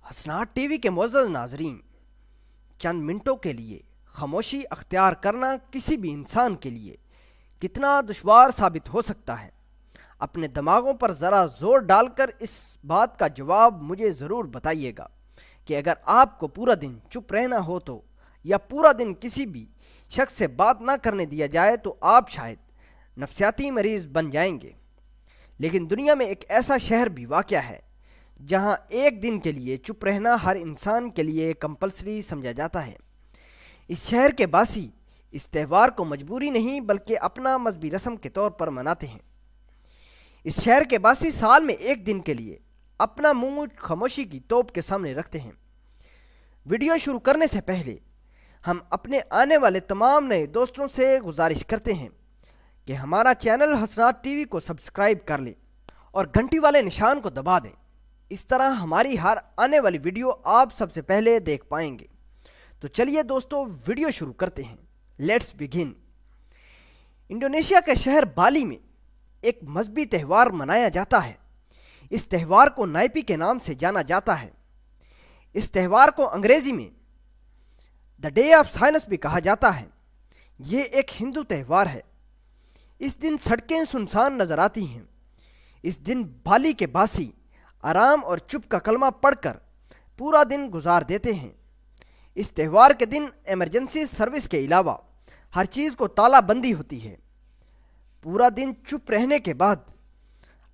حسنات T V کے معزز ناظرین، چند منٹوں کے لیے خاموشی اختیار کرنا کسی بھی انسان کے لیے کتنا دشوار ثابت ہو سکتا ہے۔ اپنے دماغوں پر ذرا زور ڈال کر اس بات کا جواب مجھے ضرور بتائیے گا کہ اگر آپ کو پورا دن چپ رہنا ہو تو، یا پورا دن کسی بھی شخص سے بات نہ کرنے دیا جائے تو آپ شاید نفسیاتی مریض بن جائیں گے۔ لیکن دنیا میں ایک ایسا شہر بھی واقع ہے جہاں ایک دن کے لیے چپ رہنا ہر انسان کے لیے کمپلسری سمجھا جاتا ہے۔ اس شہر کے باسی اس تہوار کو مجبوری نہیں بلکہ اپنا مذہبی رسم کے طور پر مناتے ہیں۔ اس شہر کے باسی سال میں ایک دن کے لیے اپنا منہ خاموشی کی توپ کے سامنے رکھتے ہیں۔ ویڈیو شروع کرنے سے پہلے ہم اپنے آنے والے تمام نئے دوستوں سے گزارش کرتے ہیں کہ ہمارا چینل حسنات ٹی وی کو سبسکرائب کر لیں اور گھنٹی والے نشان کو دبا دیں۔ اس طرح ہماری ہر آنے والی ویڈیو آپ سب سے پہلے دیکھ پائیں گے۔ تو چلیے دوستو، ویڈیو شروع کرتے ہیں۔ Let's begin. انڈونیشیا کے شہر بالی میں ایک مذہبی تہوار منایا جاتا ہے۔ اس تہوار کو نائپی کے نام سے جانا جاتا ہے۔ اس تہوار کو انگریزی میں دا ڈے آف سائنس بھی کہا جاتا ہے۔ یہ ایک ہندو تہوار ہے۔ اس دن سڑکیں سنسان نظر آتی ہیں۔ اس دن بالی کے باسی آرام اور چپ کا کلمہ پڑھ کر پورا دن گزار دیتے ہیں۔ اس تہوار کے دن ایمرجنسی سروس کے علاوہ ہر چیز کو تالا بندی ہوتی ہے۔ پورا دن چپ رہنے کے بعد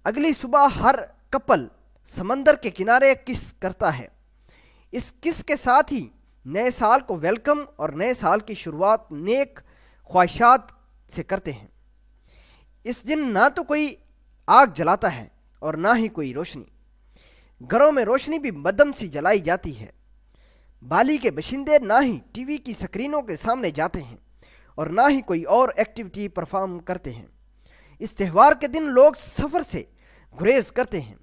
اگلی صبح ہر کپل سمندر کے کنارے کس کرتا ہے۔ اس کس کے ساتھ ہی نئے سال کو ویلکم اور نئے سال کی شروعات نیک خواہشات سے کرتے ہیں۔ اس دن نہ تو کوئی آگ جلاتا ہے اور نہ ہی کوئی روشنی۔ گھروں میں روشنی بھی مدھم سی جلائی جاتی ہے۔ بالی کے باشندے نہ ہی ٹی وی کی سکرینوں کے سامنے جاتے ہیں اور نہ ہی کوئی اور ایکٹیویٹی پرفارم کرتے ہیں۔ اس تہوار کے دن لوگ سفر سے گریز کرتے ہیں،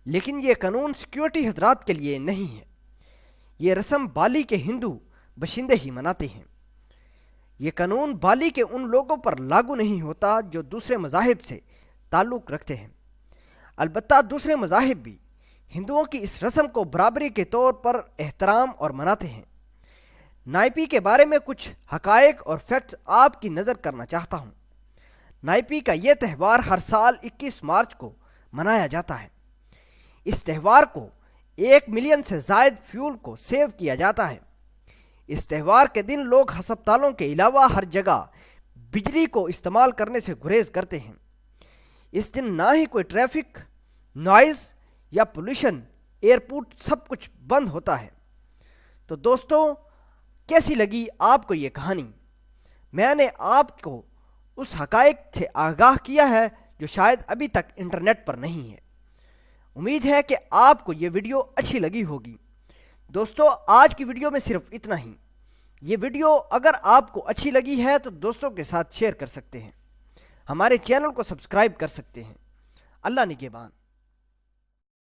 لیکن یہ قانون سیکیورٹی حضرات کے لیے نہیں ہے۔ یہ رسم بالی کے ہندو باشندے ہی مناتے ہیں۔ یہ قانون بالی کے ان لوگوں پر لاگو نہیں ہوتا جو دوسرے مذاہب سے تعلق رکھتے ہیں۔ البتہ دوسرے مذاہب بھی ہندوؤں کی اس رسم کو برابری کے طور پر احترام اور مناتے ہیں۔ نائپی کے بارے میں کچھ حقائق اور فیکٹس آپ کی نظر کرنا چاہتا ہوں۔ نائپی کا یہ تہوار ہر سال 21 مارچ کو منایا جاتا ہے۔ اس تہوار کو 1 ملین سے زائد فیول کو سیو کیا جاتا ہے۔ اس تہوار کے دن لوگ ہسپتالوں کے علاوہ ہر جگہ بجلی کو استعمال کرنے سے گریز کرتے ہیں۔ اس دن نہ ہی کوئی ٹریفک، نوائز یا پولیوشن، ایئرپورٹ سب کچھ بند ہوتا ہے۔ تو دوستو، کیسی لگی آپ کو یہ کہانی؟ میں نے آپ کو اس حقائق سے آگاہ کیا ہے جو شاید ابھی تک انٹرنیٹ پر نہیں ہے۔ امید ہے کہ آپ کو یہ ویڈیو اچھی لگی ہوگی۔ دوستو، آج کی ویڈیو میں صرف اتنا ہی۔ یہ ویڈیو اگر آپ کو اچھی لگی ہے تو دوستوں کے ساتھ شیئر کر سکتے ہیں، ہمارے چینل کو سبسکرائب کر سکتے ہیں۔ اللہ نگہبان۔